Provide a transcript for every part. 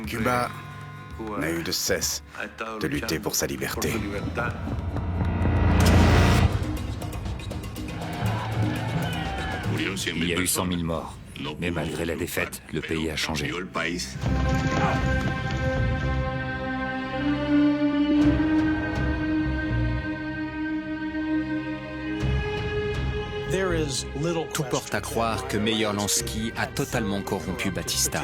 Cuba n'a eu de cesse de lutter pour sa liberté. Il y a eu 100 000 morts. Mais malgré la défaite, le pays a changé. Tout porte à croire que Meyer Lansky a totalement corrompu Batista.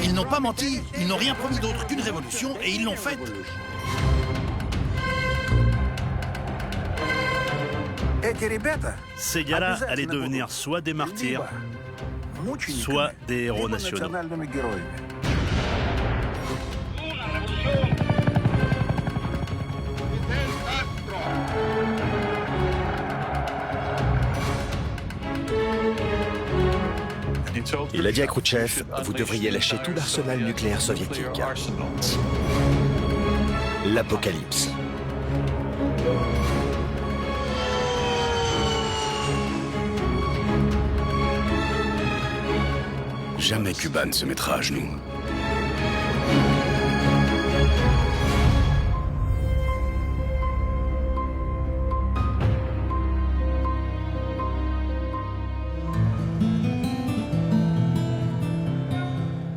Ils n'ont pas menti, ils n'ont rien promis d'autre qu'une révolution et ils l'ont faite. Ces gars-là allaient devenir soit des martyrs, soit des héros nationaux. Il a dit à Khrouchtchev, vous devriez lâcher tout l'arsenal nucléaire soviétique. L'apocalypse. Jamais Cuba ne se mettra à genoux.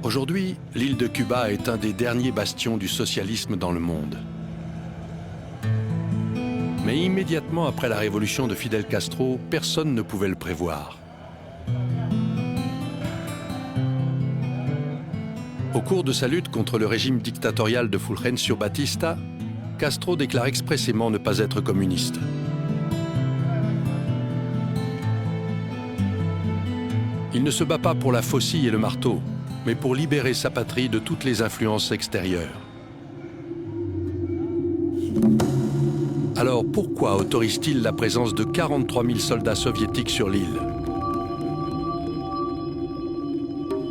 Aujourd'hui, l'île de Cuba est un des derniers bastions du socialisme dans le monde. Mais immédiatement après la révolution de Fidel Castro, personne ne pouvait le prévoir. Au cours de sa lutte contre le régime dictatorial de Fulgencio Batista, Castro déclare expressément ne pas être communiste. Il ne se bat pas pour la faucille et le marteau, mais pour libérer sa patrie de toutes les influences extérieures. Alors pourquoi autorise-t-il la présence de 43 000 soldats soviétiques sur l'île?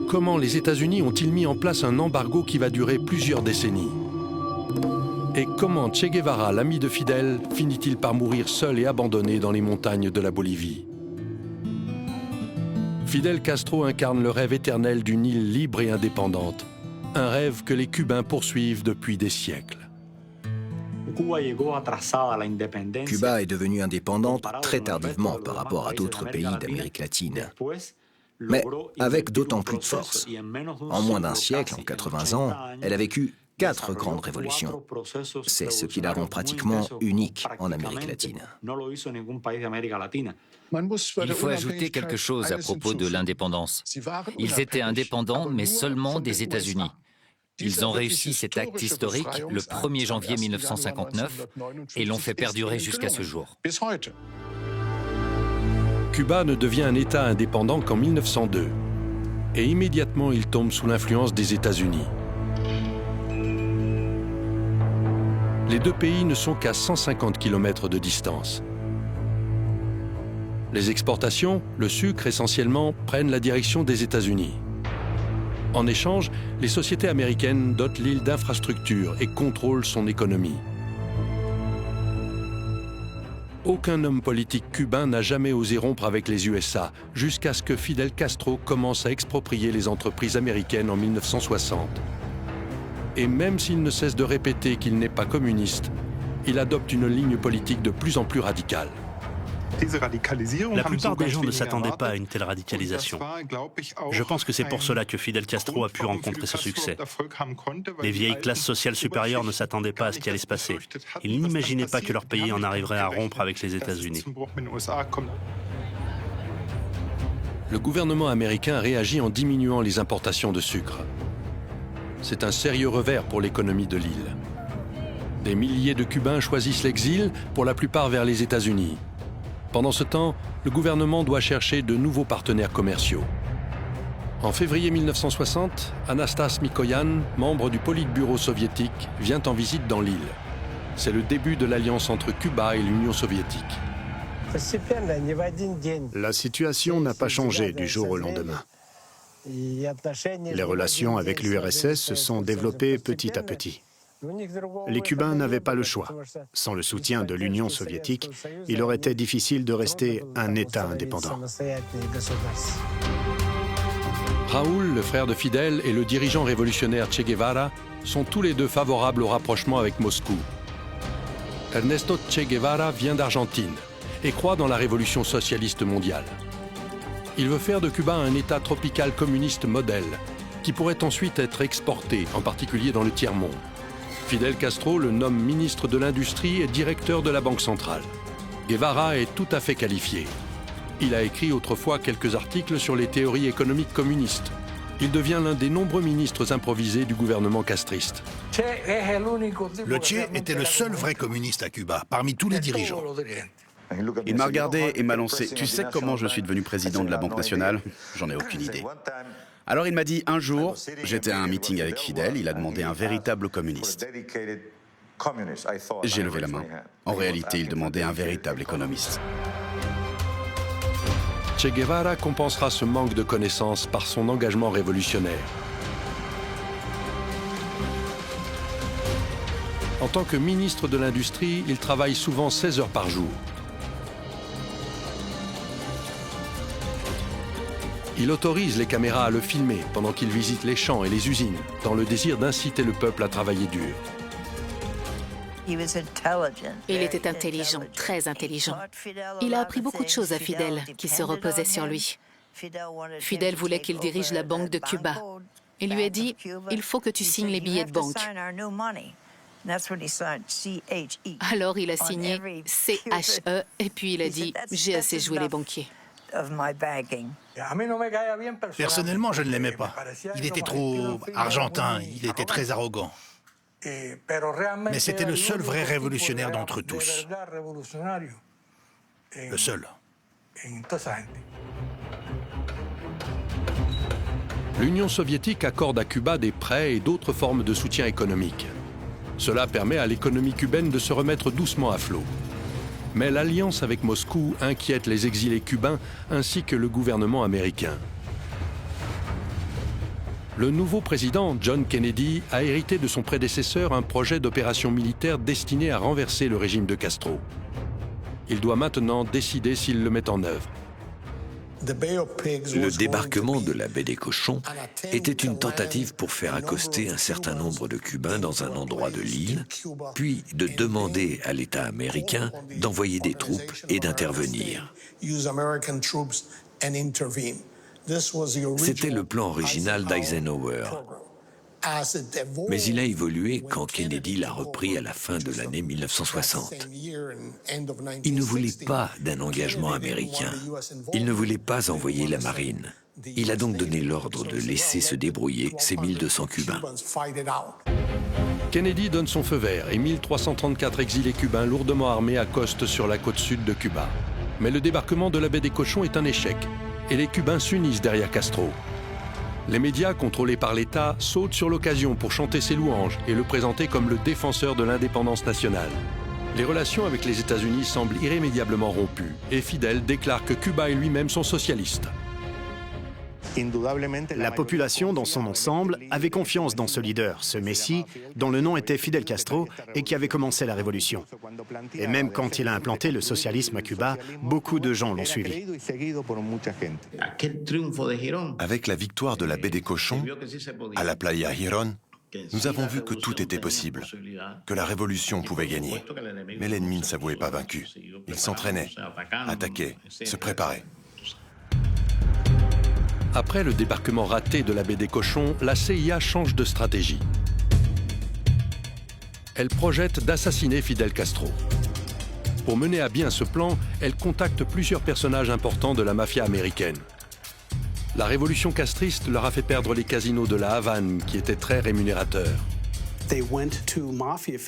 Comment les États-Unis ont-ils mis en place un embargo qui va durer plusieurs décennies? Et comment Che Guevara, l'ami de Fidel, finit-il par mourir seul et abandonné dans les montagnes de la Bolivie? Fidel Castro incarne le rêve éternel d'une île libre et indépendante, un rêve que les Cubains poursuivent depuis des siècles. Cuba est devenue indépendante très tardivement par rapport à d'autres pays d'Amérique latine, mais avec d'autant plus de force. En moins d'un siècle, en 80 ans, elle a vécu 4 grandes révolutions. C'est ce qui la rend pratiquement unique en Amérique latine. Il faut ajouter quelque chose à propos de l'indépendance. Ils étaient indépendants, mais seulement des États-Unis. Ils ont réussi cet acte historique le 1er janvier 1959 et l'ont fait perdurer jusqu'à ce jour. Cuba ne devient un État indépendant qu'en 1902. Et immédiatement, il tombe sous l'influence des États-Unis. Les deux pays ne sont qu'à 150 km de distance. Les exportations, le sucre essentiellement, prennent la direction des États-Unis. En échange, les sociétés américaines dotent l'île d'infrastructures et contrôlent son économie. Aucun homme politique cubain n'a jamais osé rompre avec les USA, jusqu'à ce que Fidel Castro commence à exproprier les entreprises américaines en 1960. Et même s'il ne cesse de répéter qu'il n'est pas communiste, il adopte une ligne politique de plus en plus radicale. La plupart des gens ne s'attendaient pas à une telle radicalisation. Je pense que c'est pour cela que Fidel Castro a pu rencontrer ce succès. Les vieilles classes sociales supérieures ne s'attendaient pas à ce qui allait se passer. Ils n'imaginaient pas que leur pays en arriverait à rompre avec les États-Unis. Le gouvernement américain réagit en diminuant les importations de sucre. C'est un sérieux revers pour l'économie de l'île. Des milliers de Cubains choisissent l'exil, pour la plupart vers les États-Unis. Pendant ce temps, le gouvernement doit chercher de nouveaux partenaires commerciaux. En février 1960, Anastas Mikoyan, membre du Politburo soviétique, vient en visite dans l'île. C'est le début de l'alliance entre Cuba et l'Union soviétique. La situation n'a pas changé du jour au lendemain. Les relations avec l'URSS se sont développées petit à petit. Les Cubains n'avaient pas le choix. Sans le soutien de l'Union soviétique, il aurait été difficile de rester un État indépendant. Raúl, le frère de Fidel, et le dirigeant révolutionnaire Che Guevara sont tous les deux favorables au rapprochement avec Moscou. Ernesto Che Guevara vient d'Argentine et croit dans la révolution socialiste mondiale. Il veut faire de Cuba un État tropical communiste modèle, qui pourrait ensuite être exporté, en particulier dans le tiers-monde. Fidel Castro le nomme ministre de l'Industrie et directeur de la Banque centrale. Guevara est tout à fait qualifié. Il a écrit autrefois quelques articles sur les théories économiques communistes. Il devient l'un des nombreux ministres improvisés du gouvernement castriste. Le Che était le seul vrai communiste à Cuba, parmi tous les dirigeants. Il m'a regardé et m'a lancé « Tu sais comment je suis devenu président de la Banque nationale ?» J'en ai aucune idée. Alors il m'a dit un jour, j'étais à un meeting avec Fidel, il a demandé un véritable communiste. J'ai levé la main. En réalité, il demandait un véritable économiste. Che Guevara compensera ce manque de connaissances par son engagement révolutionnaire. En tant que ministre de l'Industrie, il travaille souvent 16 heures par jour. Il autorise les caméras à le filmer pendant qu'il visite les champs et les usines, dans le désir d'inciter le peuple à travailler dur. Il était intelligent, très intelligent. Il a appris beaucoup de choses à Fidel, qui se reposait sur lui. Fidel voulait qu'il dirige la Banque de Cuba. Il lui a dit « Il faut que tu signes les billets de banque ». Alors il a signé CHE et puis il a dit « J'ai assez joué les banquiers ». Personnellement, je ne l'aimais pas. Il était trop argentin, il était très arrogant. Mais c'était le seul vrai révolutionnaire d'entre tous. Le seul. L'Union soviétique accorde à Cuba des prêts et d'autres formes de soutien économique. Cela permet à l'économie cubaine de se remettre doucement à flot. Mais l'alliance avec Moscou inquiète les exilés cubains ainsi que le gouvernement américain. Le nouveau président, John Kennedy, a hérité de son prédécesseur un projet d'opération militaire destiné à renverser le régime de Castro. Il doit maintenant décider s'il le met en œuvre. Le débarquement de la baie des Cochons était une tentative pour faire accoster un certain nombre de Cubains dans un endroit de l'île, puis de demander à l'État américain d'envoyer des troupes et d'intervenir. C'était le plan original d'Eisenhower. Mais il a évolué quand Kennedy l'a repris à la fin de l'année 1960. Il ne voulait pas d'un engagement américain. Il ne voulait pas envoyer la marine. Il a donc donné l'ordre de laisser se débrouiller ces 1200 Cubains. Kennedy donne son feu vert et 1334 exilés cubains lourdement armés accostent sur la côte sud de Cuba. Mais le débarquement de la baie des Cochons est un échec et les Cubains s'unissent derrière Castro. Les médias, contrôlés par l'État, sautent sur l'occasion pour chanter ses louanges et le présenter comme le défenseur de l'indépendance nationale. Les relations avec les États-Unis semblent irrémédiablement rompues et Fidel déclare que Cuba et lui-même sont socialistes. La population, dans son ensemble, avait confiance dans ce leader, ce messie, dont le nom était Fidel Castro et qui avait commencé la révolution. Et même quand il a implanté le socialisme à Cuba, beaucoup de gens l'ont suivi. Avec la victoire de la baie des Cochons, à la Playa Girón, nous avons vu que tout était possible, que la révolution pouvait gagner. Mais l'ennemi ne s'avouait pas vaincu. Il s'entraînait, attaquait, se préparait. Après le débarquement raté de la baie des Cochons, la CIA change de stratégie. Elle projette d'assassiner Fidel Castro. Pour mener à bien ce plan, elle contacte plusieurs personnages importants de la mafia américaine. La révolution castriste leur a fait perdre les casinos de la Havane, qui étaient très rémunérateurs.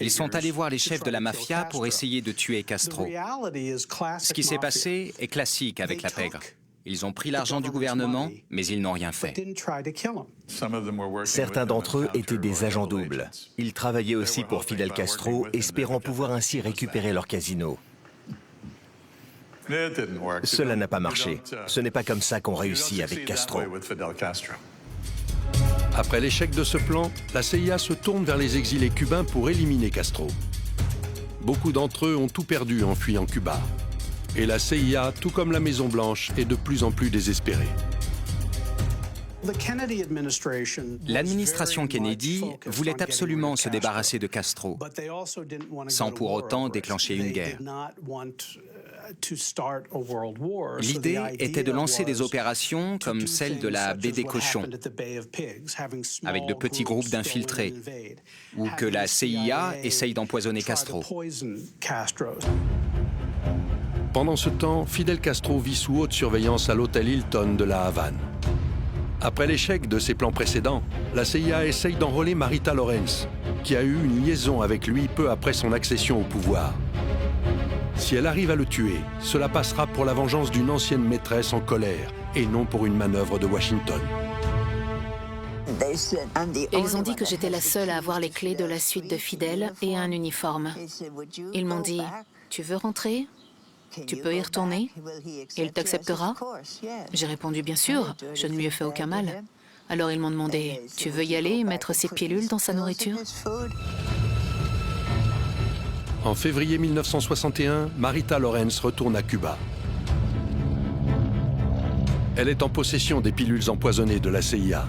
Ils sont allés voir les chefs de la mafia pour essayer de tuer Castro. Ce qui s'est passé est classique avec la pègre. Ils ont pris l'argent du gouvernement, mais ils n'ont rien fait. Certains d'entre eux étaient des agents doubles. Ils travaillaient aussi pour Fidel Castro, espérant pouvoir ainsi récupérer leur casino. Cela n'a pas marché. Ce n'est pas comme ça qu'on réussit avec Castro. Après l'échec de ce plan, la CIA se tourne vers les exilés cubains pour éliminer Castro. Beaucoup d'entre eux ont tout perdu en fuyant Cuba. Et la CIA, tout comme la Maison-Blanche, est de plus en plus désespérée. L'administration Kennedy voulait absolument se débarrasser de Castro, sans pour autant déclencher une guerre. L'idée était de lancer des opérations comme celle de la baie des Cochons, avec de petits groupes d'infiltrés, ou que la CIA essaye d'empoisonner Castro. Pendant ce temps, Fidel Castro vit sous haute surveillance à l'hôtel Hilton de la Havane. Après l'échec de ses plans précédents, la CIA essaye d'enrôler Marita Lorenz, qui a eu une liaison avec lui peu après son accession au pouvoir. Si elle arrive à le tuer, cela passera pour la vengeance d'une ancienne maîtresse en colère et non pour une manœuvre de Washington. Ils ont dit que j'étais la seule à avoir les clés de la suite de Fidel et un uniforme. Ils m'ont dit « Tu veux rentrer ? Tu peux y retourner ? Et il t'acceptera ?» J'ai répondu « Bien sûr, je ne lui ai fait aucun mal. » Alors ils m'ont demandé « Tu veux y aller et mettre ces pilules dans sa nourriture ?» En février 1961, Marita Lorenz retourne à Cuba. Elle est en possession des pilules empoisonnées de la CIA.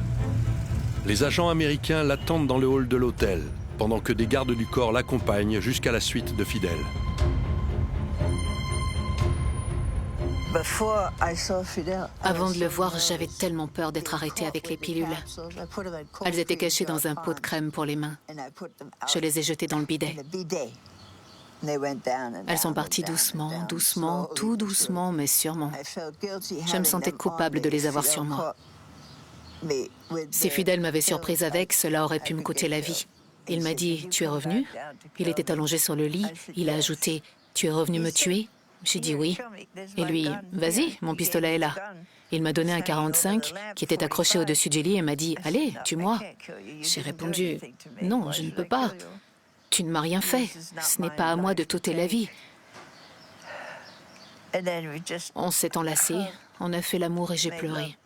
Les agents américains l'attendent dans le hall de l'hôtel, pendant que des gardes du corps l'accompagnent jusqu'à la suite de Fidel. Avant de le voir, j'avais tellement peur d'être arrêtée avec les pilules. Elles étaient cachées dans un pot de crème pour les mains. Je les ai jetées dans le bidet. Elles sont parties doucement, doucement, tout doucement, mais sûrement. Je me sentais coupable de les avoir sur moi. Si Fidel m'avait surprise avec, cela aurait pu me coûter la vie. Il m'a dit « Tu es revenu ?» Il était allongé sur le lit. Il a ajouté « Tu es revenu me tuer ?» J'ai dit oui. Et lui « Vas-y, mon pistolet est là. » Il m'a donné un 45 qui était accroché au-dessus du lit et m'a dit « Allez, tue-moi. » J'ai répondu « Non, je ne peux pas. Tu ne m'as rien fait. Ce n'est pas à moi de t'ôter la vie. » On s'est enlacés, on a fait l'amour et j'ai pleuré.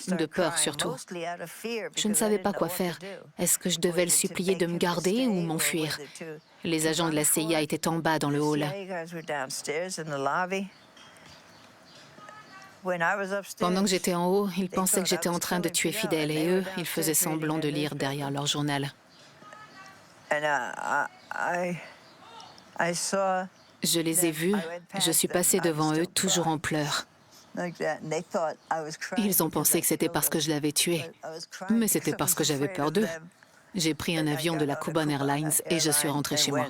De peur surtout. Je ne savais pas quoi faire. Est-ce que je devais le supplier de me garder ou m'enfuir? Les agents de la CIA étaient en bas dans le hall. Pendant que j'étais en haut, ils pensaient que j'étais en train de tuer Fidel et eux, ils faisaient semblant de lire derrière leur journal. Je les ai vus, je suis passée devant eux, toujours en pleurs. Ils ont pensé que c'était parce que je l'avais tué, mais c'était parce que j'avais peur d'eux. J'ai pris un avion de la Cuban Airlines et je suis rentrée chez moi.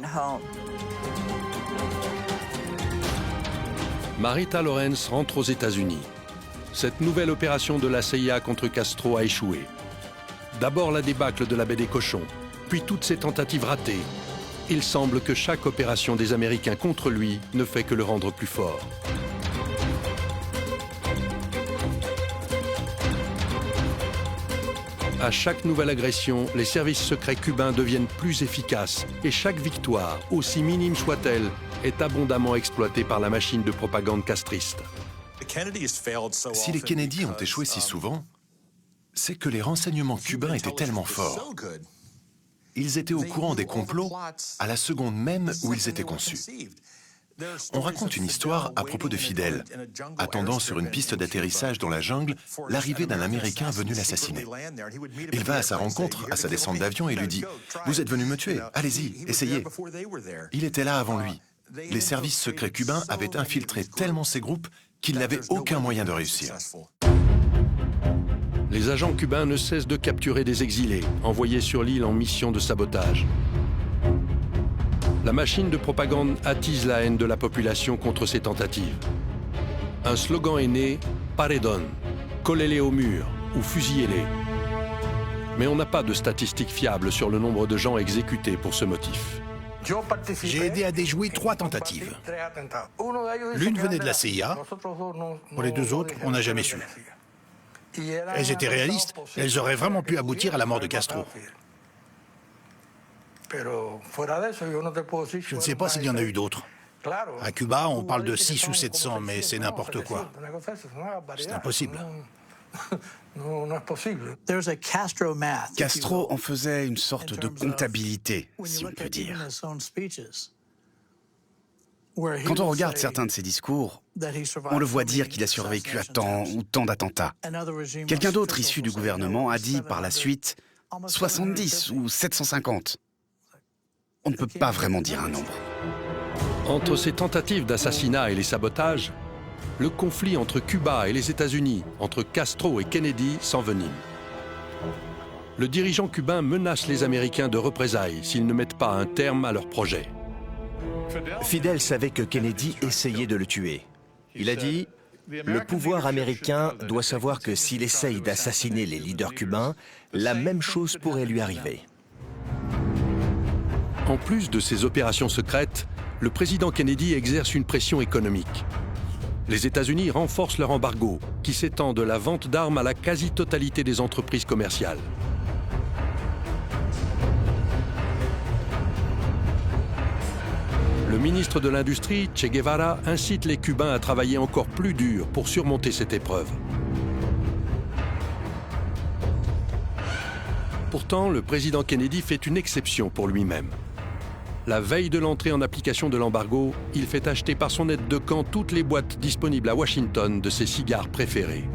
Marita Lorenz rentre aux États-Unis. Cette nouvelle opération de la CIA contre Castro a échoué. D'abord la débâcle de la baie des Cochons, puis toutes ses tentatives ratées. Il semble que chaque opération des Américains contre lui ne fait que le rendre plus fort. À chaque nouvelle agression, les services secrets cubains deviennent plus efficaces et chaque victoire, aussi minime soit-elle, est abondamment exploitée par la machine de propagande castriste. Si les Kennedy ont échoué si souvent, c'est que les renseignements cubains étaient tellement forts. Ils étaient au courant des complots à la seconde même où ils étaient conçus. On raconte une histoire à propos de Fidel, attendant sur une piste d'atterrissage dans la jungle l'arrivée d'un Américain venu l'assassiner. Il va à sa rencontre, à sa descente d'avion, et lui dit « Vous êtes venu me tuer, allez-y, essayez ». Il était là avant lui. Les services secrets cubains avaient infiltré tellement ces groupes qu'ils n'avaient aucun moyen de réussir. Les agents cubains ne cessent de capturer des exilés, envoyés sur l'île en mission de sabotage. La machine de propagande attise la haine de la population contre ces tentatives. Un slogan est né, « Paredón », collez-les au mur ou fusillez-les. Mais on n'a pas de statistiques fiables sur le nombre de gens exécutés pour ce motif. J'ai aidé à déjouer 3 tentatives. L'une venait de la CIA, pour les 2 autres, on n'a jamais su. Elles étaient réalistes, elles auraient vraiment pu aboutir à la mort de Castro. Je ne sais pas s'il y en a eu d'autres. À Cuba, on parle de 600 ou 700, mais c'est n'importe quoi. C'est impossible. Castro en faisait une sorte de comptabilité, si on peut dire. Quand on regarde certains de ses discours, on le voit dire qu'il a survécu à tant ou tant d'attentats. Quelqu'un d'autre issu du gouvernement a dit par la suite 70 ou 750. On ne peut pas vraiment dire un nombre. Entre ces tentatives d'assassinat et les sabotages, le conflit entre Cuba et les États-Unis, entre Castro et Kennedy, s'envenime. Le dirigeant cubain menace les Américains de représailles s'ils ne mettent pas un terme à leur projet. Fidel savait que Kennedy essayait de le tuer. Il a dit « Le pouvoir américain doit savoir que s'il essaye d'assassiner les leaders cubains, la même chose pourrait lui arriver. » En plus de ces opérations secrètes, le président Kennedy exerce une pression économique. Les États-Unis renforcent leur embargo, qui s'étend de la vente d'armes à la quasi-totalité des entreprises commerciales. Le ministre de l'Industrie, Che Guevara, incite les Cubains à travailler encore plus dur pour surmonter cette épreuve. Pourtant, le président Kennedy fait une exception pour lui-même. La veille de l'entrée en application de l'embargo, il fait acheter par son aide de camp toutes les boîtes disponibles à Washington de ses cigares préférés.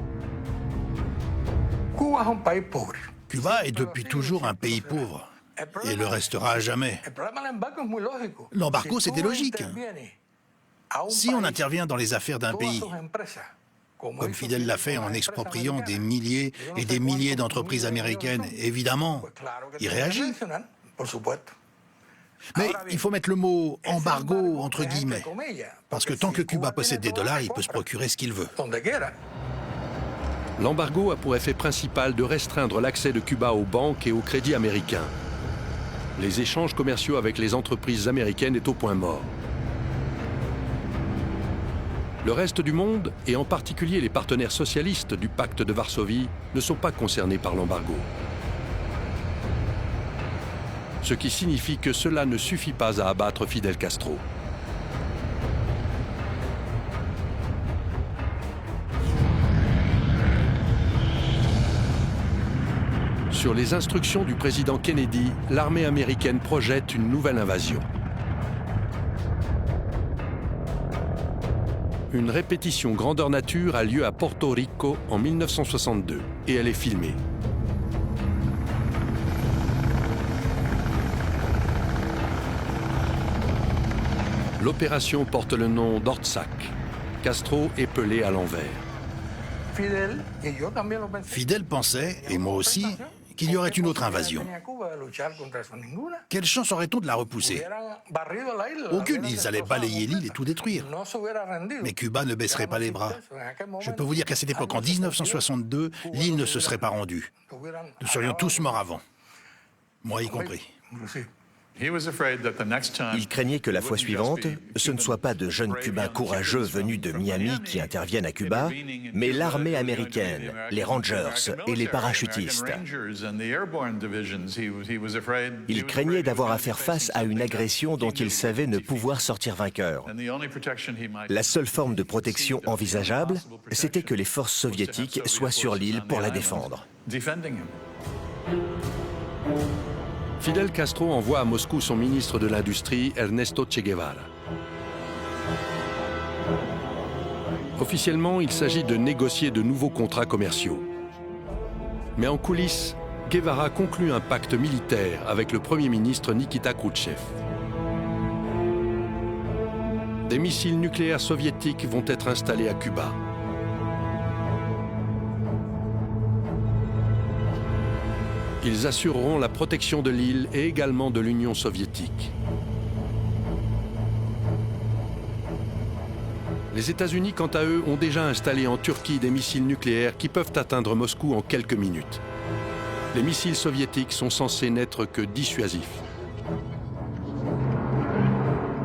Cuba est depuis toujours un pays pauvre. Et le restera à jamais. L'embargo, c'était logique. Si on intervient dans les affaires d'un pays, comme Fidel l'a fait en expropriant des milliers et des milliers d'entreprises américaines, évidemment, il réagit. Mais il faut mettre le mot « embargo » entre guillemets, parce que tant que Cuba possède des dollars, il peut se procurer ce qu'il veut. L'embargo a pour effet principal de restreindre l'accès de Cuba aux banques et au crédit américain. Les échanges commerciaux avec les entreprises américaines est au point mort. Le reste du monde, et en particulier les partenaires socialistes du pacte de Varsovie, ne sont pas concernés par l'embargo. Ce qui signifie que cela ne suffit pas à abattre Fidel Castro. Sur les instructions du président Kennedy, l'armée américaine projette une nouvelle invasion. Une répétition grandeur nature a lieu à Porto Rico en 1962 et elle est filmée. L'opération porte le nom d'Ortsac. Castro est pelé à l'envers. Fidel pensait, et moi aussi, qu'il y aurait une autre invasion. Quelle chance aurait-on de la repousser? Aucune, ils allaient balayer l'île et tout détruire. Mais Cuba ne baisserait pas les bras. Je peux vous dire qu'à cette époque, en 1962, l'île ne se serait pas rendue. Nous serions tous morts avant. Moi y compris. Il craignait que la fois suivante, ce ne soit pas de jeunes Cubains courageux venus de Miami qui interviennent à Cuba, mais l'armée américaine, les Rangers et les parachutistes. Il craignait d'avoir à faire face à une agression dont il savait ne pouvoir sortir vainqueur. La seule forme de protection envisageable, c'était que les forces soviétiques soient sur l'île pour la défendre. Fidel Castro envoie à Moscou son ministre de l'Industrie, Ernesto Che Guevara. Officiellement, il s'agit de négocier de nouveaux contrats commerciaux. Mais en coulisses, Guevara conclut un pacte militaire avec le Premier ministre Nikita Khrouchtchev. Des missiles nucléaires soviétiques vont être installés à Cuba. Ils assureront la protection de l'île et également de l'Union soviétique. Les États-Unis, quant à eux, ont déjà installé en Turquie des missiles nucléaires qui peuvent atteindre Moscou en quelques minutes. Les missiles soviétiques sont censés n'être que dissuasifs.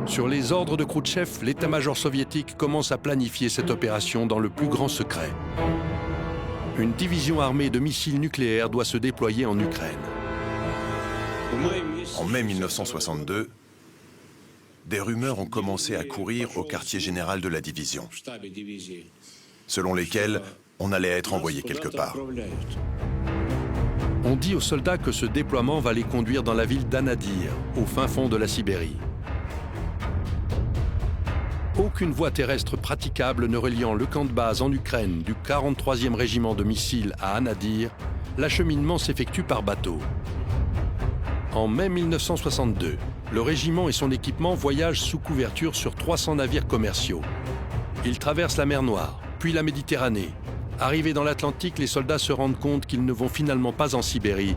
Sur les ordres de Khrouchtchev, l'état-major soviétique commence à planifier cette opération dans le plus grand secret. Une division armée de missiles nucléaires doit se déployer en Ukraine. En mai 1962, des rumeurs ont commencé à courir au quartier général de la division, selon lesquelles On allait être envoyé quelque part. On dit aux soldats que ce déploiement va les conduire dans la ville d'Anadyr, au fin fond de la Sibérie. Aucune voie terrestre praticable ne reliant le camp de base en Ukraine du 43e régiment de missiles à Anadyr, l'acheminement s'effectue par bateau. En mai 1962, le régiment et son équipement voyagent sous couverture sur 300 navires commerciaux. Ils traversent la mer Noire, puis la Méditerranée. Arrivés dans l'Atlantique, les soldats se rendent compte qu'ils ne vont finalement pas en Sibérie,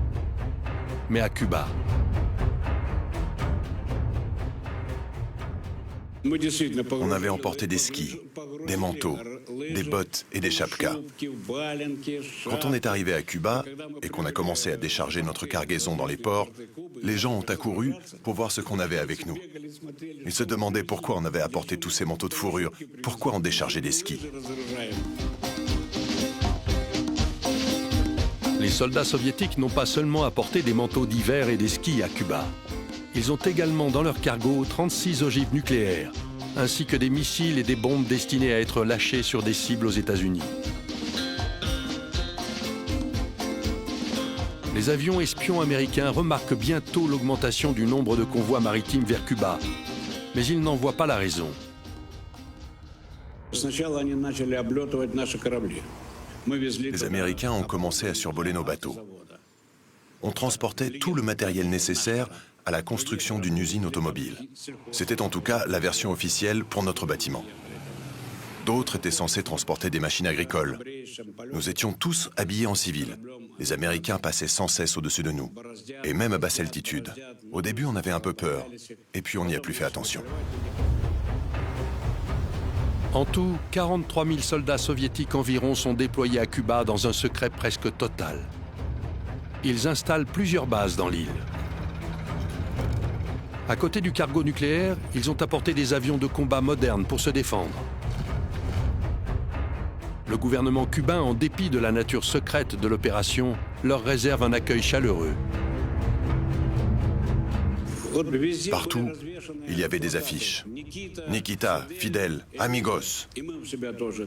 mais à Cuba. On avait emporté des skis, des manteaux, des bottes et des chapkas. Quand on est arrivé à Cuba et qu'on a commencé à décharger notre cargaison dans les ports, les gens ont accouru pour voir ce qu'on avait avec nous. Ils se demandaient pourquoi on avait apporté tous ces manteaux de fourrure, pourquoi on déchargeait des skis. Les soldats soviétiques n'ont pas seulement apporté des manteaux d'hiver et des skis à Cuba. Ils ont également dans leur cargo 36 ogives nucléaires, ainsi que des missiles et des bombes destinées à être lâchées sur des cibles aux États-Unis. Les avions espions américains remarquent bientôt l'augmentation du nombre de convois maritimes vers Cuba, mais ils n'en voient pas la raison. Les Américains ont commencé à survoler nos bateaux. On transportait tout le matériel nécessaire à la construction d'une usine automobile. C'était en tout cas la version officielle pour notre bâtiment. D'autres étaient censés transporter des machines agricoles. Nous étions tous habillés en civil. Les Américains passaient sans cesse au-dessus de nous, et même à basse altitude. Au début, on avait un peu peur, et puis on n'y a plus fait attention. En tout, 43 000 soldats soviétiques environ sont déployés à Cuba dans un secret presque total. Ils installent plusieurs bases dans l'île. À côté du cargo nucléaire, ils ont apporté des avions de combat modernes pour se défendre. Le gouvernement cubain, en dépit de la nature secrète de l'opération, leur réserve un accueil chaleureux. Partout, il y avait des affiches. Nikita, Fidel, Amigos.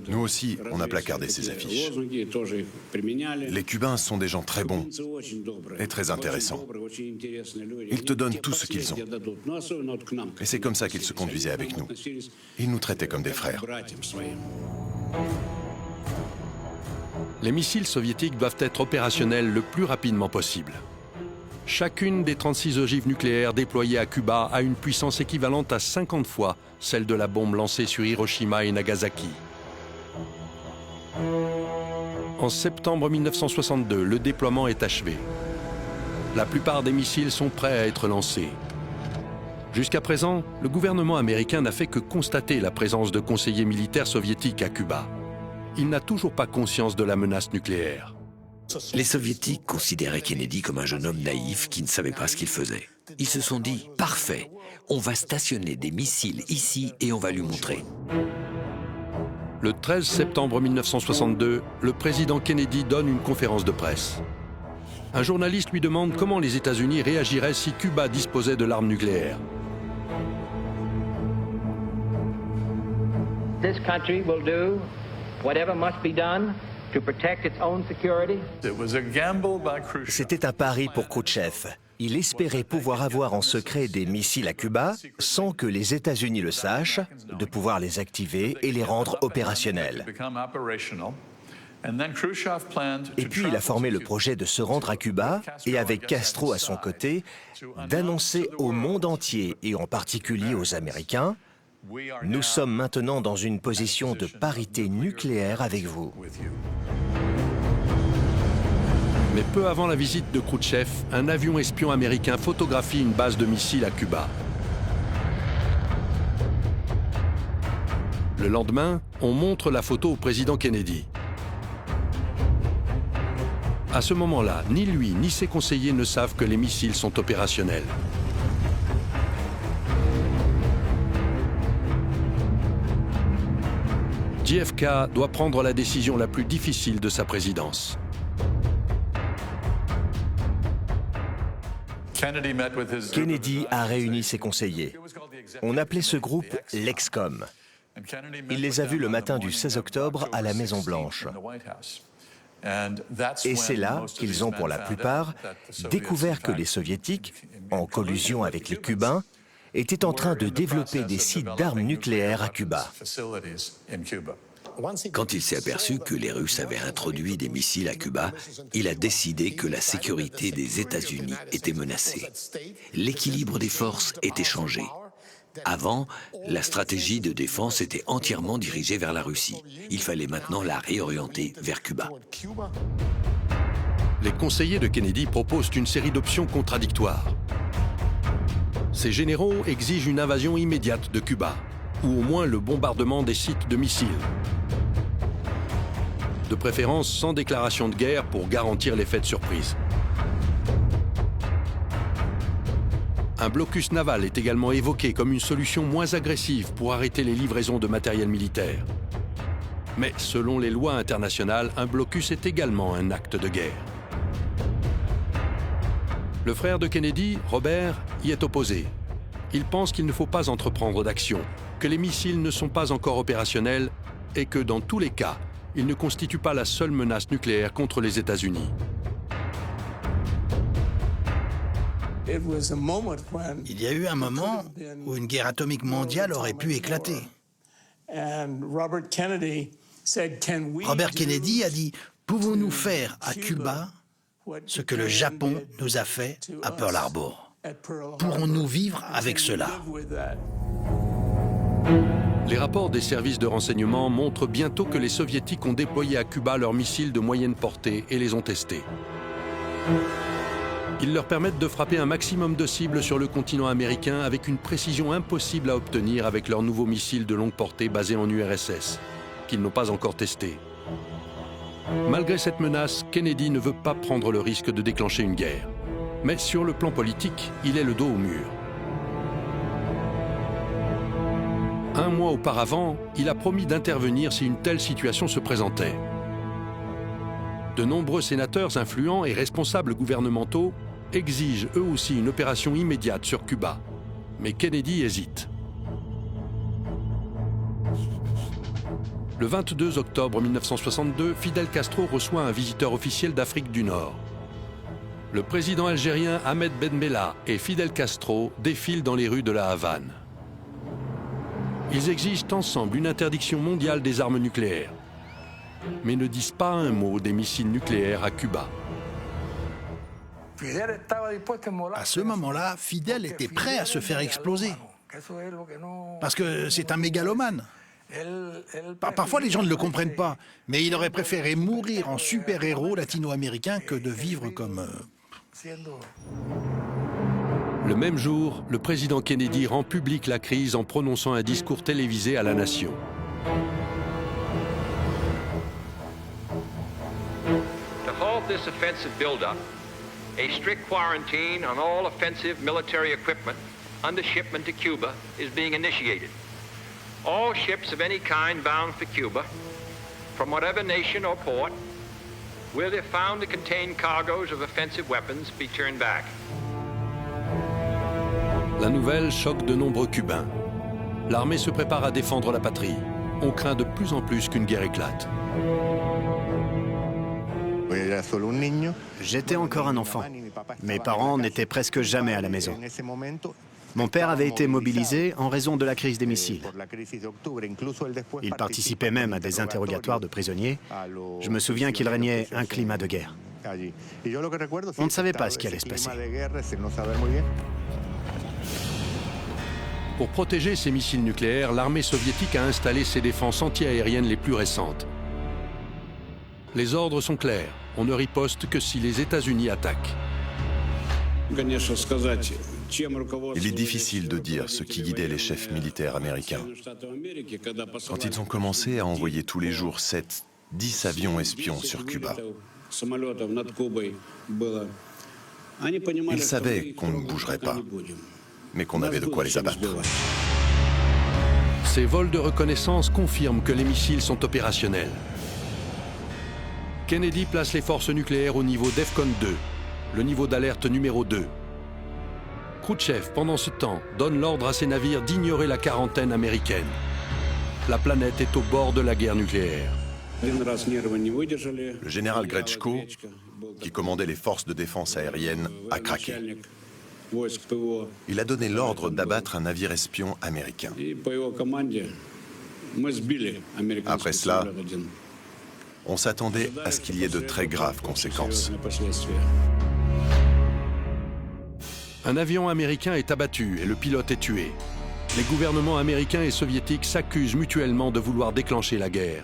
Nous aussi, on a placardé ces affiches. Les Cubains sont des gens très bons et très intéressants. Ils te donnent tout ce qu'ils ont. Et c'est comme ça qu'ils se conduisaient avec nous. Ils nous traitaient comme des frères. Les missiles soviétiques doivent être opérationnels le plus rapidement possible. Chacune des 36 ogives nucléaires déployées à Cuba a une puissance équivalente à 50 fois celle de la bombe lancée sur Hiroshima et Nagasaki. En septembre 1962, le déploiement est achevé. La plupart des missiles sont prêts à être lancés. Jusqu'à présent, le gouvernement américain n'a fait que constater la présence de conseillers militaires soviétiques à Cuba. Il n'a toujours pas conscience de la menace nucléaire. Les soviétiques considéraient Kennedy comme un jeune homme naïf qui ne savait pas ce qu'il faisait. Ils se sont dit « Parfait, on va stationner des missiles ici et on va lui montrer ». Le 13 septembre 1962, le président Kennedy donne une conférence de presse. Un journaliste lui demande comment les États-Unis réagiraient si Cuba disposait de l'arme nucléaire. This country will do whatever must be done to protect its own security. C'était un pari pour Khrouchtchev. Il espérait pouvoir avoir en secret des missiles à Cuba sans que les États-Unis le sachent, de pouvoir les activer et les rendre opérationnels. Et puis il a formé le projet de se rendre à Cuba et avec Castro à son côté, d'annoncer au monde entier et en particulier aux Américains: nous sommes maintenant dans une position de parité nucléaire avec vous. Mais peu avant la visite de Khrouchtchev, un avion espion américain photographie une base de missiles à Cuba. Le lendemain, on montre la photo au président Kennedy. À ce moment-là, ni lui ni ses conseillers ne savent que les missiles sont opérationnels. JFK doit prendre la décision la plus difficile de sa présidence. Kennedy a réuni ses conseillers. On appelait ce groupe l'Excom. Il les a vus le matin du 16 octobre à la Maison-Blanche. Et c'est là qu'ils ont, pour la plupart, découvert que les Soviétiques, en collusion avec les Cubains, étaient en train de développer des sites d'armes nucléaires à Cuba. Quand il s'est aperçu que les Russes avaient introduit des missiles à Cuba, il a décidé que la sécurité des États-Unis était menacée. L'équilibre des forces était changé. Avant, la stratégie de défense était entièrement dirigée vers la Russie. Il fallait maintenant la réorienter vers Cuba. Les conseillers de Kennedy proposent une série d'options contradictoires. Ces généraux exigent une invasion immédiate de Cuba, ou au moins le bombardement des sites de missiles. De préférence sans déclaration de guerre pour garantir l'effet de surprise. Un blocus naval est également évoqué comme une solution moins agressive pour arrêter les livraisons de matériel militaire. Mais selon les lois internationales, un blocus est également un acte de guerre. Le frère de Kennedy, Robert, y est opposé. Il pense qu'il ne faut pas entreprendre d'action, que les missiles ne sont pas encore opérationnels et que, dans tous les cas, ils ne constituent pas la seule menace nucléaire contre les États-Unis. Il y a eu un moment où une guerre atomique mondiale aurait pu éclater. Robert Kennedy a dit « Pouvons-nous faire à Cuba ce que le Japon nous a fait à Pearl Harbor? Pourrons-nous vivre avec cela ?» Les rapports des services de renseignement montrent bientôt que les Soviétiques ont déployé à Cuba leurs missiles de moyenne portée et les ont testés. Ils leur permettent de frapper un maximum de cibles sur le continent américain avec une précision impossible à obtenir avec leurs nouveaux missiles de longue portée basés en URSS, qu'ils n'ont pas encore testés. Malgré cette menace, Kennedy ne veut pas prendre le risque de déclencher une guerre. Mais sur le plan politique, il est le dos au mur. Un mois auparavant, il a promis d'intervenir si une telle situation se présentait. De nombreux sénateurs influents et responsables gouvernementaux exigent eux aussi une opération immédiate sur Cuba. Mais Kennedy hésite. Le 22 octobre 1962, Fidel Castro reçoit un visiteur officiel d'Afrique du Nord. Le président algérien Ahmed Ben Bella et Fidel Castro défilent dans les rues de la Havane. Ils exigent ensemble une interdiction mondiale des armes nucléaires, mais ne disent pas un mot des missiles nucléaires à Cuba. À ce moment-là, Fidel était prêt à se faire exploser. Parce que c'est un mégalomane. Parfois, les gens ne le comprennent pas, mais il aurait préféré mourir en super-héros latino-américain que de vivre comme... Le même jour, le président Kennedy rend publique la crise en prononçant un discours télévisé à la nation. To halt this offensive buildup, a strict quarantine on all offensive military equipment under shipment to Cuba is being initiated. All ships of any kind bound for Cuba, from whatever nation or port, where they're found to contain cargoes of offensive weapons, be turned back. La nouvelle choque de nombreux Cubains. L'armée se prépare à défendre la patrie. On craint de plus en plus qu'une guerre éclate. J'étais encore un enfant. Mes parents n'étaient presque jamais à la maison. Mon père avait été mobilisé en raison de la crise des missiles. Il participait même à des interrogatoires de prisonniers. Je me souviens qu'il régnait un climat de guerre. On ne savait pas ce qui allait se passer. Pour protéger ces missiles nucléaires, l'armée soviétique a installé ses défenses antiaériennes les plus récentes. Les ordres sont clairs. On ne riposte que si les États-Unis attaquent. Il est difficile de dire ce qui guidait les chefs militaires américains. Quand ils ont commencé à envoyer tous les jours 7, 10 avions espions sur Cuba, ils savaient qu'on ne bougerait pas, mais qu'on avait de quoi les abattre. Ces vols de reconnaissance confirment que les missiles sont opérationnels. Kennedy place les forces nucléaires au niveau DEFCON 2, le niveau d'alerte numéro 2. Khrouchtchev, pendant ce temps, donne l'ordre à ses navires d'ignorer la quarantaine américaine. la planète est au bord de la guerre nucléaire. Le général Gretschko, qui commandait les forces de défense aérienne, a craqué. Il a donné l'ordre d'abattre un navire espion américain. Après cela, on s'attendait à ce qu'il y ait de très graves conséquences. Un avion américain est abattu et le pilote est tué. Les gouvernements américains et soviétiques s'accusent mutuellement de vouloir déclencher la guerre.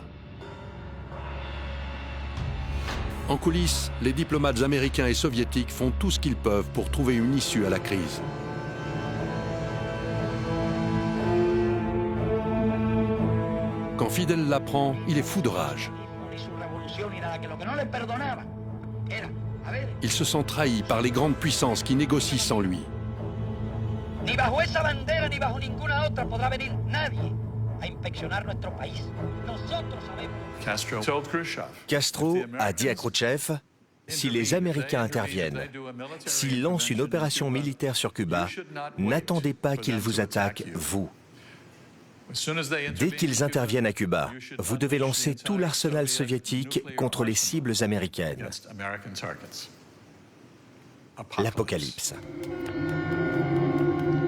En coulisses, les diplomates américains et soviétiques font tout ce qu'ils peuvent pour trouver une issue à la crise. Quand Fidel l'apprend, il est fou de rage. Il se sent trahi par les grandes puissances qui négocient sans lui. Ni bajo esa bandera ni bajo ninguna otra podrá venir nadie a inspeccionar nuestro país. Nosotros sabemos. Castro a dit à Khrouchtchev, si les Américains interviennent, s'ils lancent une opération militaire sur Cuba, n'attendez pas qu'ils vous attaquent, vous. Dès qu'ils interviennent à Cuba, vous devez lancer tout l'arsenal soviétique contre les cibles américaines. L'apocalypse.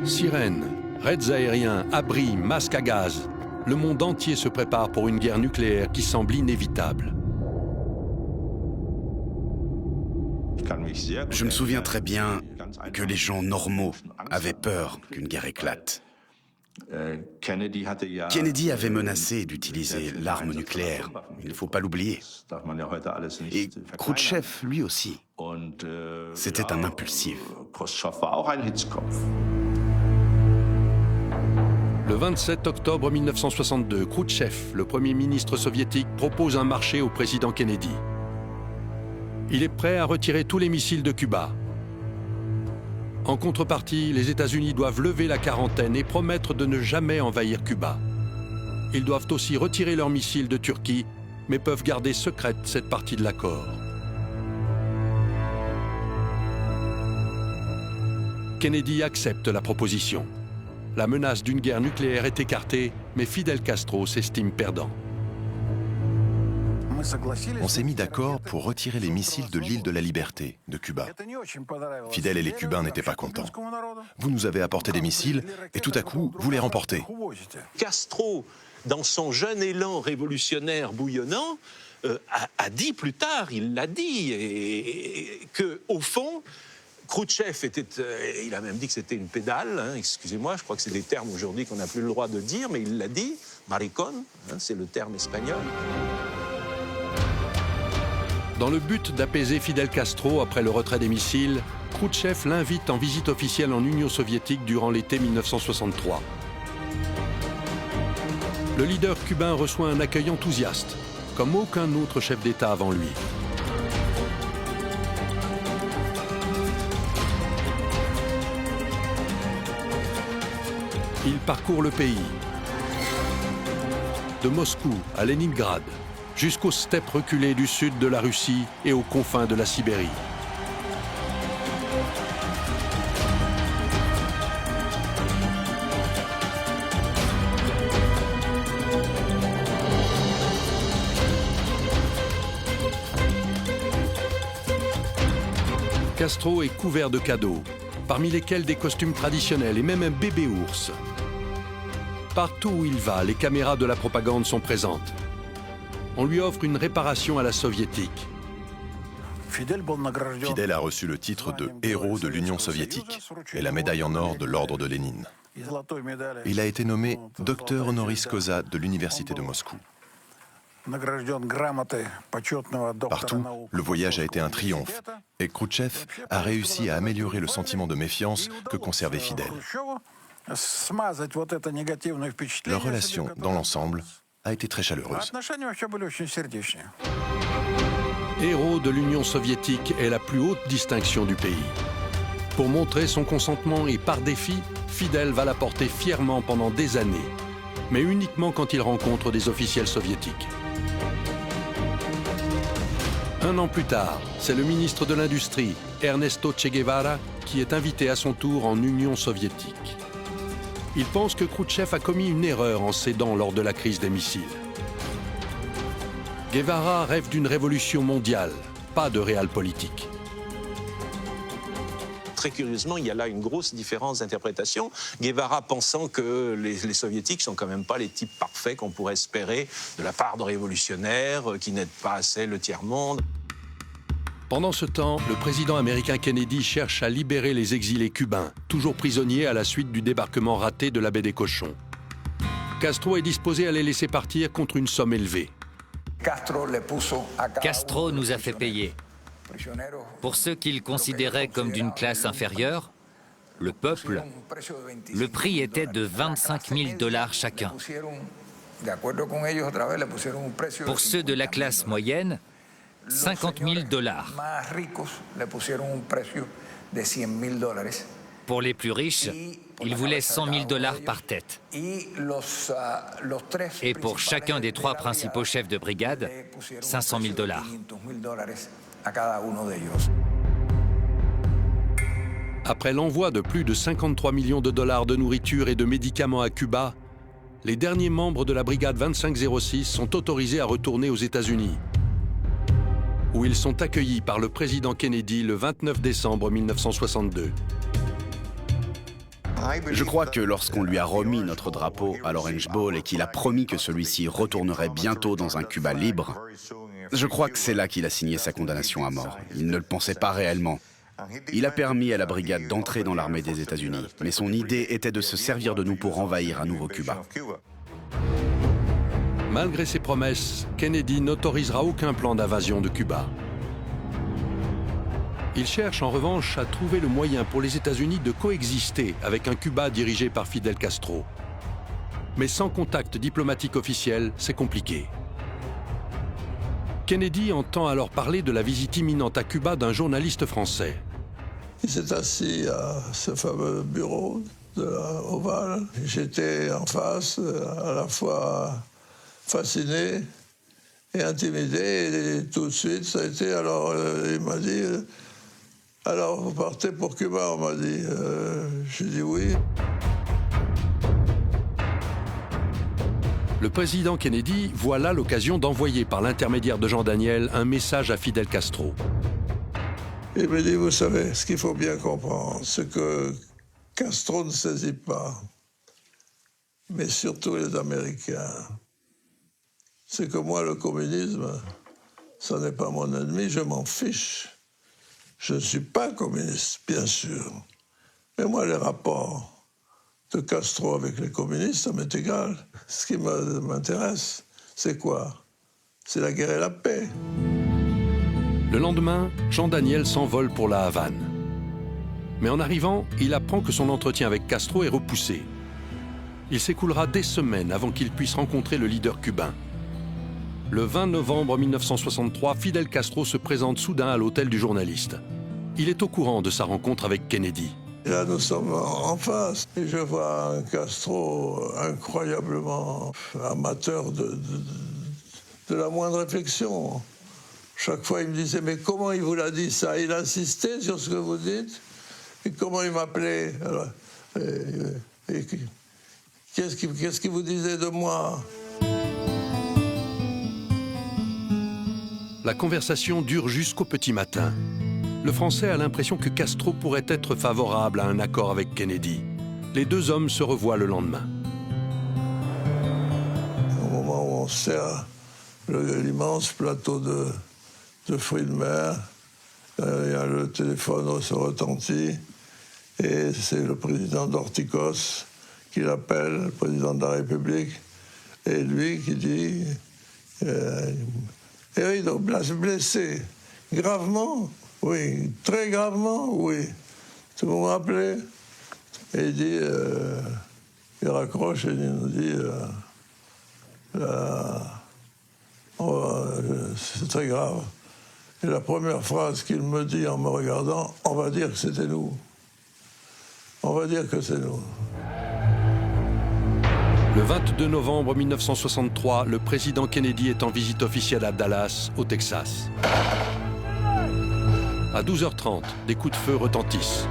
Sirènes, raids aériens, abris, masques à gaz. Le monde entier se prépare pour une guerre nucléaire qui semble inévitable. Je me souviens très bien que les gens normaux avaient peur qu'une guerre éclate. Kennedy avait menacé d'utiliser l'arme nucléaire, il ne faut pas l'oublier. Et Khrouchtchev, lui aussi. C'était un impulsif. Le 27 octobre 1962, Khrouchtchev, le premier ministre soviétique, propose un marché au président Kennedy. Il est prêt à retirer tous les missiles de Cuba. En contrepartie, les États-Unis doivent lever la quarantaine et promettre de ne jamais envahir Cuba. Ils doivent aussi retirer leurs missiles de Turquie, mais peuvent garder secrète cette partie de l'accord. Kennedy accepte la proposition. La menace d'une guerre nucléaire est écartée, mais Fidel Castro s'estime perdant. On s'est mis d'accord pour retirer les missiles de l'île de la Liberté, de Cuba. Fidel et les Cubains n'étaient pas contents. Vous nous avez apporté des missiles et tout à coup, vous les remportez. Castro, dans son jeune élan révolutionnaire bouillonnant, a dit plus tard, il l'a dit, qu'au fond, Khrouchtchev il a même dit que c'était une pédale, hein, excusez-moi, je crois que c'est des termes aujourd'hui qu'on n'a plus le droit de dire, mais il l'a dit, maricón, hein, c'est le terme espagnol. Dans le but d'apaiser Fidel Castro après le retrait des missiles, Khrouchtchev l'invite en visite officielle en Union soviétique durant l'été 1963. Le leader cubain reçoit un accueil enthousiaste, comme aucun autre chef d'État avant lui. Il parcourt le pays, de Moscou à Leningrad, jusqu'aux steppes reculées du sud de la Russie et aux confins de la Sibérie. Castro est couvert de cadeaux, parmi lesquels des costumes traditionnels et même un bébé ours. Partout où il va, les caméras de la propagande sont présentes. On lui offre une réparation à la soviétique. Fidel a reçu le titre de héros de l'Union soviétique et la médaille en or de l'ordre de Lénine. Il a été nommé docteur honoris causa de l'Université de Moscou. Partout, le voyage a été un triomphe et Khrouchtchev a réussi à améliorer le sentiment de méfiance que conservait Fidel. Leur relation, dans l'ensemble, a été très chaleureuse. Héros de l'Union soviétique est la plus haute distinction du pays. Pour montrer son consentement et par défi, Fidel va la porter fièrement pendant des années, mais uniquement quand il rencontre des officiels soviétiques. Un an plus tard, c'est le ministre de l'Industrie, Ernesto Che Guevara, qui est invité à son tour en Union soviétique. Il pense que Khrouchtchev a commis une erreur en cédant lors de la crise des missiles. Guevara rêve d'une révolution mondiale, pas de réel politique. Très curieusement, il y a là une grosse différence d'interprétation. Guevara pensant que les soviétiques sont quand même pas les types parfaits qu'on pourrait espérer de la part de révolutionnaires qui n'aident pas assez le tiers-monde. Pendant ce temps, le président américain Kennedy cherche à libérer les exilés cubains, toujours prisonniers à la suite du débarquement raté de la baie des Cochons. Castro est disposé à les laisser partir contre une somme élevée. Castro nous a fait payer. Pour ceux qu'il considérait comme d'une classe inférieure, le peuple, le prix était de 25 000 $ chacun. Pour ceux de la classe moyenne, 50 000 $. Pour les plus riches, ils voulaient 100 000 $ par tête. Et pour chacun des 3 principaux chefs de brigade, 500 000 $. Après l'envoi de plus de 53 millions de dollars de nourriture et de médicaments à Cuba, les derniers membres de la brigade 2506 sont autorisés à retourner aux États-Unis, où ils sont accueillis par le président Kennedy le 29 décembre 1962. Je crois que lorsqu'on lui a remis notre drapeau à l'Orange Bowl et qu'il a promis que celui-ci retournerait bientôt dans un Cuba libre, je crois que c'est là qu'il a signé sa condamnation à mort. Il ne le pensait pas réellement. Il a permis à la brigade d'entrer dans l'armée des États-Unis, mais son idée était de se servir de nous pour envahir à nouveau Cuba. Malgré ses promesses, Kennedy n'autorisera aucun plan d'invasion de Cuba. Il cherche en revanche à trouver le moyen pour les États-Unis de coexister avec un Cuba dirigé par Fidel Castro. Mais sans contact diplomatique officiel, c'est compliqué. Kennedy entend alors parler de la visite imminente à Cuba d'un journaliste français. Il s'est assis à ce fameux bureau de la Ovale. J'étais en face, à la fois fasciné et intimidé. Et tout de suite, ça a été... Alors, il m'a dit... Alors, vous partez pour Cuba, on m'a dit. J'ai dit oui. Le président Kennedy voit là l'occasion d'envoyer par l'intermédiaire de Jean Daniel un message à Fidel Castro. Il m'a dit, vous savez, ce qu'il faut bien comprendre, ce que Castro ne saisit pas, mais surtout les Américains, c'est que moi, le communisme, ça n'est pas mon ennemi, je m'en fiche. Je ne suis pas communiste, bien sûr. Mais moi, les rapports de Castro avec les communistes, ça m'est égal. Ce qui m'intéresse, c'est quoi? C'est la guerre et la paix. Le lendemain, Jean Daniel s'envole pour la Havane. Mais en arrivant, il apprend que son entretien avec Castro est repoussé. Il s'écoulera des semaines avant qu'il puisse rencontrer le leader cubain. Le 20 novembre 1963, Fidel Castro se présente soudain à l'hôtel du journaliste. Il est au courant de sa rencontre avec Kennedy. Et là, nous sommes en face. Et je vois un Castro incroyablement amateur de la moindre réflexion. Chaque fois, il me disait, mais comment il vous l'a dit ça? Il insistait sur ce que vous dites. Et comment il m'appelait? Qu'est-ce qu'il vous disait de moi? La conversation dure jusqu'au petit matin. Le Français a l'impression que Castro pourrait être favorable à un accord avec Kennedy. Les deux hommes se revoient le lendemain. Au moment où on sert l'immense plateau de fruits de mer, le téléphone se retentit et c'est le président d'Ortikos qui l'appelle, le président de la République, et lui qui dit Éric blessé gravement. Oui, très gravement, oui. Vous me rappelez? Et il dit, il raccroche et il nous dit, c'est très grave. Et la première phrase qu'il me dit en me regardant, on va dire que c'était nous. On va dire que c'est nous. Le 22 novembre 1963, le président Kennedy est en visite officielle à Dallas, au Texas. À 12h30, des coups de feu retentissent.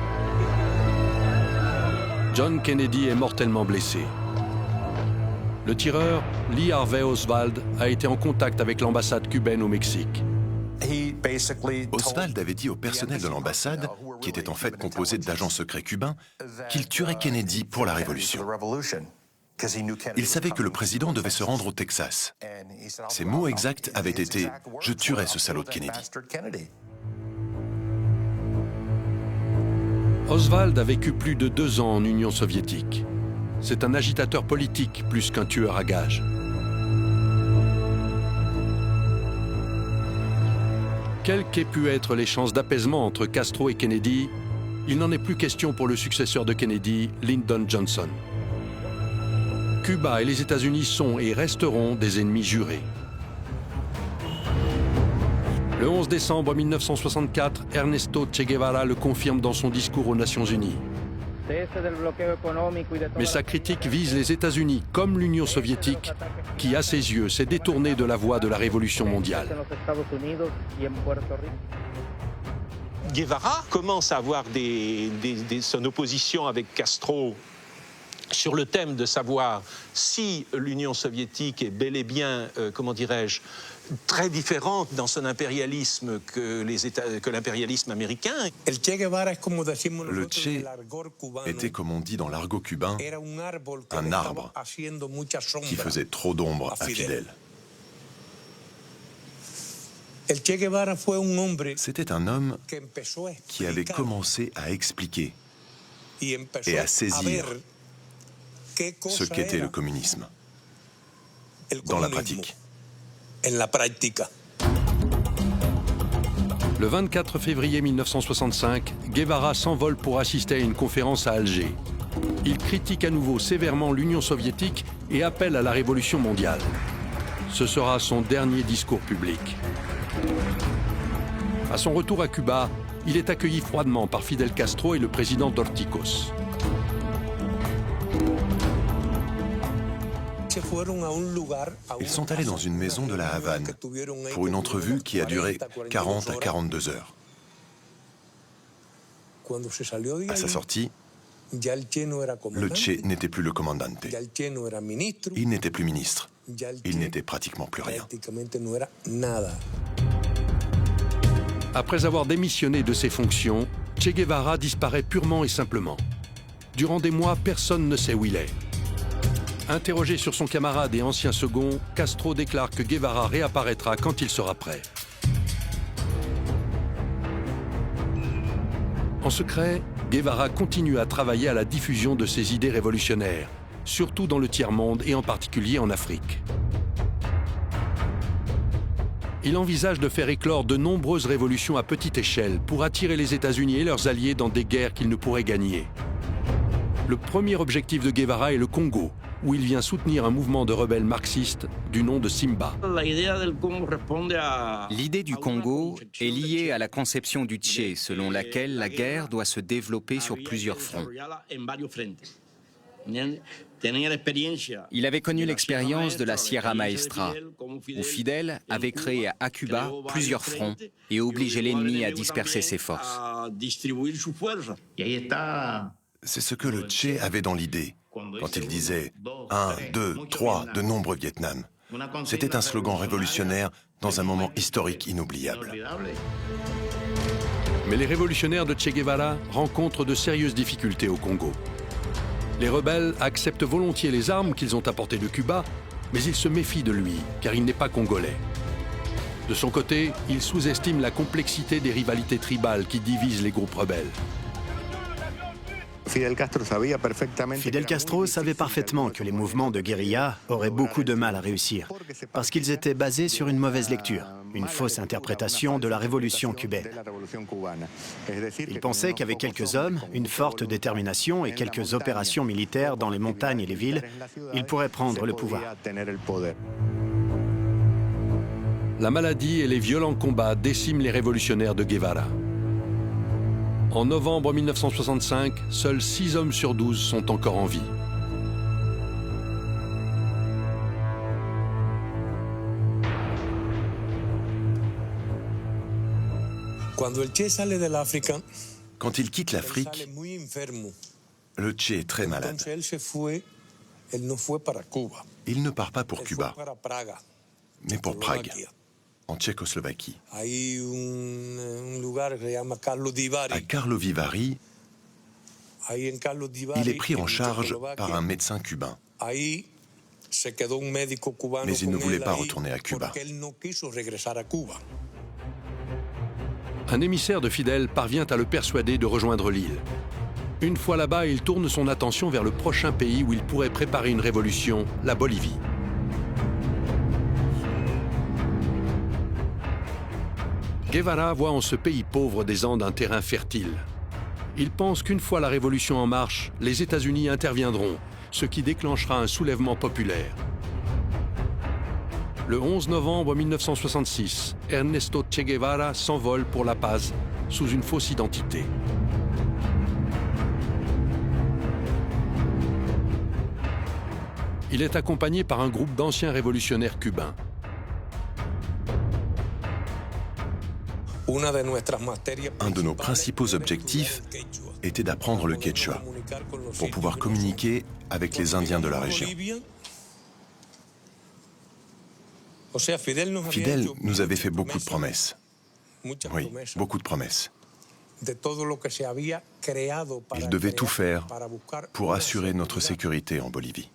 John Kennedy est mortellement blessé. Le tireur, Lee Harvey Oswald, a été en contact avec l'ambassade cubaine au Mexique. Oswald avait dit au personnel de l'ambassade, qui était en fait composé d'agents secrets cubains, qu'il tuerait Kennedy pour la révolution. Il savait que le président devait se rendre au Texas. Ses mots exacts avaient été « Je tuerai ce salaud de Kennedy ». Oswald a vécu plus de 2 ans en Union soviétique. C'est un agitateur politique plus qu'un tueur à gages. Quelles qu'aient pu être les chances d'apaisement entre Castro et Kennedy, il n'en est plus question pour le successeur de Kennedy, Lyndon Johnson. Cuba et les États-Unis sont et resteront des ennemis jurés. Le 11 décembre 1964, Ernesto Che Guevara le confirme dans son discours aux Nations Unies. Mais sa critique vise les États-Unis comme l'Union soviétique, qui, à ses yeux, s'est détournée de la voie de la révolution mondiale. Guevara commence à avoir son opposition avec Castro sur le thème de savoir si l'Union soviétique est bel et bien, comment dirais-je, très différente dans son impérialisme que l'impérialisme américain. Le Che était, comme on dit dans l'argot cubain, un arbre qui faisait trop d'ombre à Fidel. C'était un homme qui avait commencé à expliquer et à saisir ce qu'était le communisme dans la pratique. Le 24 février 1965, Guevara s'envole pour assister à une conférence à Alger. Il critique à nouveau sévèrement l'Union soviétique et appelle à la révolution mondiale. Ce sera son dernier discours public. À son retour à Cuba, il est accueilli froidement par Fidel Castro et le président Dorticos. Ils sont allés dans une maison de la Havane pour une entrevue qui a duré 40 à 42 heures. À sa sortie, le Che n'était plus le commandante. Il n'était plus ministre. Il n'était pratiquement plus rien. Après avoir démissionné de ses fonctions, Che Guevara disparaît purement et simplement. Durant des mois, personne ne sait où il est. Interrogé sur son camarade et ancien second, Castro déclare que Guevara réapparaîtra quand il sera prêt. En secret, Guevara continue à travailler à la diffusion de ses idées révolutionnaires, surtout dans le tiers-monde et en particulier en Afrique. Il envisage de faire éclore de nombreuses révolutions à petite échelle pour attirer les États-Unis et leurs alliés dans des guerres qu'ils ne pourraient gagner. Le premier objectif de Guevara est le Congo, où il vient soutenir un mouvement de rebelles marxistes du nom de Simba. L'idée du Congo est liée à la conception du Che, selon laquelle la guerre doit se développer sur plusieurs fronts. Il avait connu l'expérience de la Sierra Maestra, où Fidel avait créé à Cuba plusieurs fronts et obligé l'ennemi à disperser ses forces. C'est ce que le Che avait dans l'idée, quand il disait « 1, 2, 3 de nombreux Vietnam ». C'était un slogan révolutionnaire dans un moment historique inoubliable. Mais les révolutionnaires de Che Guevara rencontrent de sérieuses difficultés au Congo. Les rebelles acceptent volontiers les armes qu'ils ont apportées de Cuba, mais ils se méfient de lui, car il n'est pas congolais. De son côté, il sous-estime la complexité des rivalités tribales qui divisent les groupes rebelles. Fidel Castro savait parfaitement que les mouvements de guérilla auraient beaucoup de mal à réussir, parce qu'ils étaient basés sur une mauvaise lecture, une fausse interprétation de la révolution cubaine. Il pensait qu'avec quelques hommes, une forte détermination et quelques opérations militaires dans les montagnes et les villes, il pourrait prendre le pouvoir. La maladie et les violents combats déciment les révolutionnaires de Guevara. En novembre 1965, seuls 6 hommes sur 12 sont encore en vie. Quand il quitte l'Afrique, Le Che est très malade. Il ne part pas pour Cuba, mais pour Prague, en Tchécoslovaquie. À Karlovy Vary, il est pris en charge par un médecin cubain. Mais il ne voulait pas retourner à Cuba. Un émissaire de Fidel parvient à le persuader de rejoindre l'île. Une fois là-bas, il tourne son attention vers le prochain pays où il pourrait préparer une révolution, la Bolivie. Guevara voit en ce pays pauvre des Andes un terrain fertile. Il pense qu'une fois la révolution en marche, les États-Unis interviendront, ce qui déclenchera un soulèvement populaire. Le 11 novembre 1966, Ernesto Che Guevara s'envole pour La Paz sous une fausse identité. Il est accompagné par un groupe d'anciens révolutionnaires cubains. Un de nos principaux objectifs était d'apprendre le quechua pour pouvoir communiquer avec les Indiens de la région. Fidel nous avait fait beaucoup de promesses. Oui, beaucoup de promesses. Il devait tout faire pour assurer notre sécurité en Bolivie.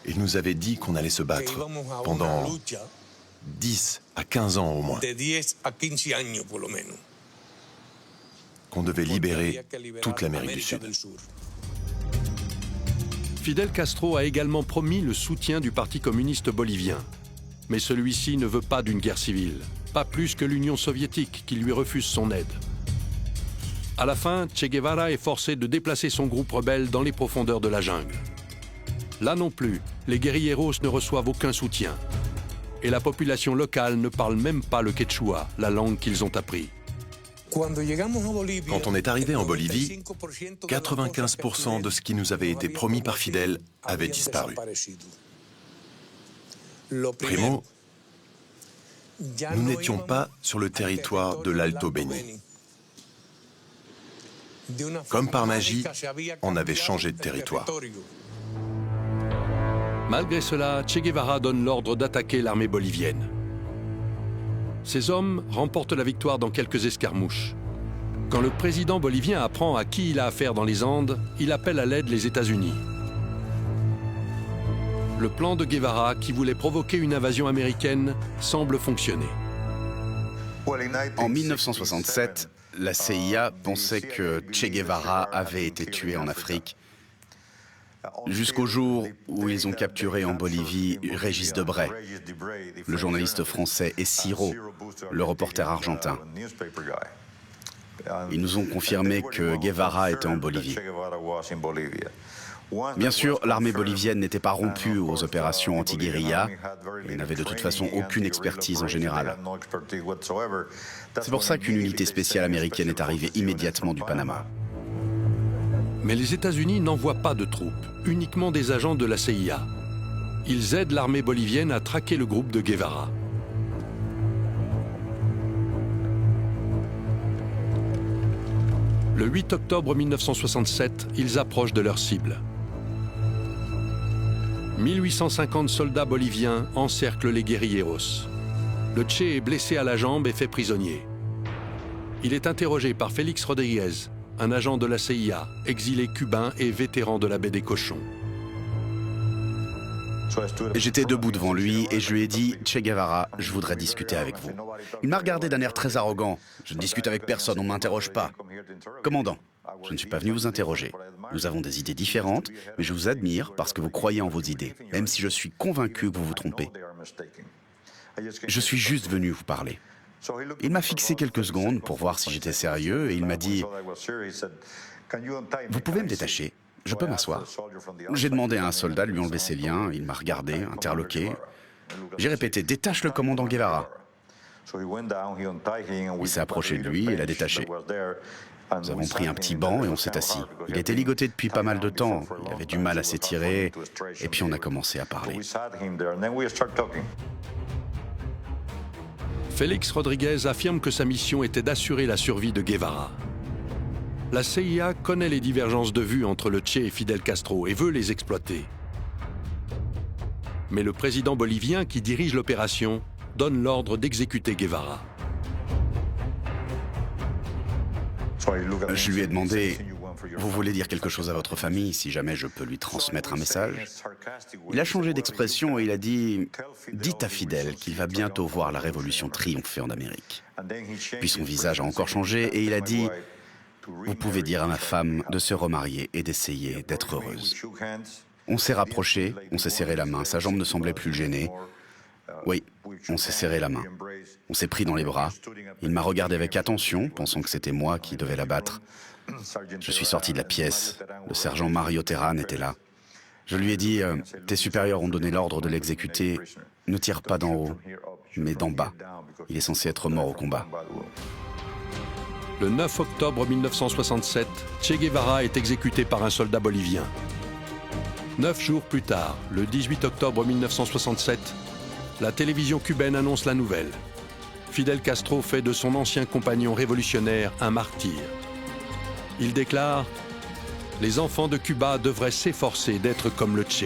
Il nous avait dit qu'on allait se battre pendant 10 à 15 ans au moins. Qu'on devait libérer toute l'Amérique du Sud. Fidel Castro a également promis le soutien du Parti communiste bolivien. Mais celui-ci ne veut pas d'une guerre civile, pas plus que l'Union soviétique qui lui refuse son aide. À la fin, Che Guevara est forcé de déplacer son groupe rebelle dans les profondeurs de la jungle. Là non plus, les guérilleros ne reçoivent aucun soutien. Et la population locale ne parle même pas le quechua, la langue qu'ils ont appris. Quand on est arrivé en Bolivie, 95% de ce qui nous avait été promis par Fidel avait disparu. Primo, nous n'étions pas sur le territoire de l'Alto Beni. Comme par magie, on avait changé de territoire. Malgré cela, Che Guevara donne l'ordre d'attaquer l'armée bolivienne. Ses hommes remportent la victoire dans quelques escarmouches. Quand le président bolivien apprend à qui il a affaire dans les Andes, il appelle à l'aide les États-Unis. Le plan de Guevara, qui voulait provoquer une invasion américaine, semble fonctionner. En 1967, la CIA pensait que Che Guevara avait été tué en Afrique, jusqu'au jour où ils ont capturé en Bolivie Régis Debray, le journaliste français, et Ciro, le reporter argentin. Ils nous ont confirmé que Guevara était en Bolivie. Bien sûr, l'armée bolivienne n'était pas rompue aux opérations anti-guérilla et n'avait de toute façon aucune expertise en général. C'est pour ça qu'une unité spéciale américaine est arrivée immédiatement du Panama. Mais les États-Unis n'envoient pas de troupes, uniquement des agents de la CIA. Ils aident l'armée bolivienne à traquer le groupe de Guevara. Le 8 octobre 1967, ils approchent de leur cible. 1850 soldats boliviens encerclent les guérilleros. Le Che est blessé à la jambe et fait prisonnier. Il est interrogé par Félix Rodriguez, un agent de la CIA, exilé cubain et vétéran de la baie des Cochons. J'étais debout devant lui et je lui ai dit « Che Guevara, je voudrais discuter avec vous ». Il m'a regardé d'un air très arrogant. « Je ne discute avec personne, on ne m'interroge pas ». « Commandant, je ne suis pas venu vous interroger. Nous avons des idées différentes, mais je vous admire parce que vous croyez en vos idées, même si je suis convaincu que vous vous trompez. Je suis juste venu vous parler. » Il m'a fixé quelques secondes pour voir si j'étais sérieux et il m'a dit « Vous pouvez me détacher ? Je peux m'asseoir ?» J'ai demandé à un soldat de lui enlever ses liens, il m'a regardé, interloqué. J'ai répété « Détache le commandant Guevara !» Il s'est approché de lui et l'a détaché. Nous avons pris un petit banc et on s'est assis. Il était ligoté depuis pas mal de temps, il avait du mal à s'étirer, et puis on a commencé à parler. Félix Rodriguez affirme que sa mission était d'assurer la survie de Guevara. La CIA connaît les divergences de vues entre le Che et Fidel Castro et veut les exploiter. Mais le président bolivien qui dirige l'opération donne l'ordre d'exécuter Guevara. Je lui ai demandé, vous voulez dire quelque chose à votre famille, si jamais je peux lui transmettre un message? Il a changé d'expression et il a dit, dites à Fidel qu'il va bientôt voir la révolution triompher en Amérique. Puis son visage a encore changé et il a dit, vous pouvez dire à ma femme de se remarier et d'essayer d'être heureuse. On s'est rapprochés, on s'est serré la main, sa jambe ne semblait plus le gêner. Oui, on s'est serré la main. On s'est pris dans les bras. Il m'a regardé avec attention, pensant que c'était moi qui devais l'abattre. Je suis sorti de la pièce. Le sergent Mario Terran était là. Je lui ai dit, tes supérieurs ont donné l'ordre de l'exécuter. Ne tire pas d'en haut, mais d'en bas. Il est censé être mort au combat. Le 9 octobre 1967, Che Guevara est exécuté par un soldat bolivien. 9 jours plus tard, le 18 octobre 1967, la télévision cubaine annonce la nouvelle. Fidel Castro fait de son ancien compagnon révolutionnaire un martyr. Il déclare « Les enfants de Cuba devraient s'efforcer d'être comme le Che ».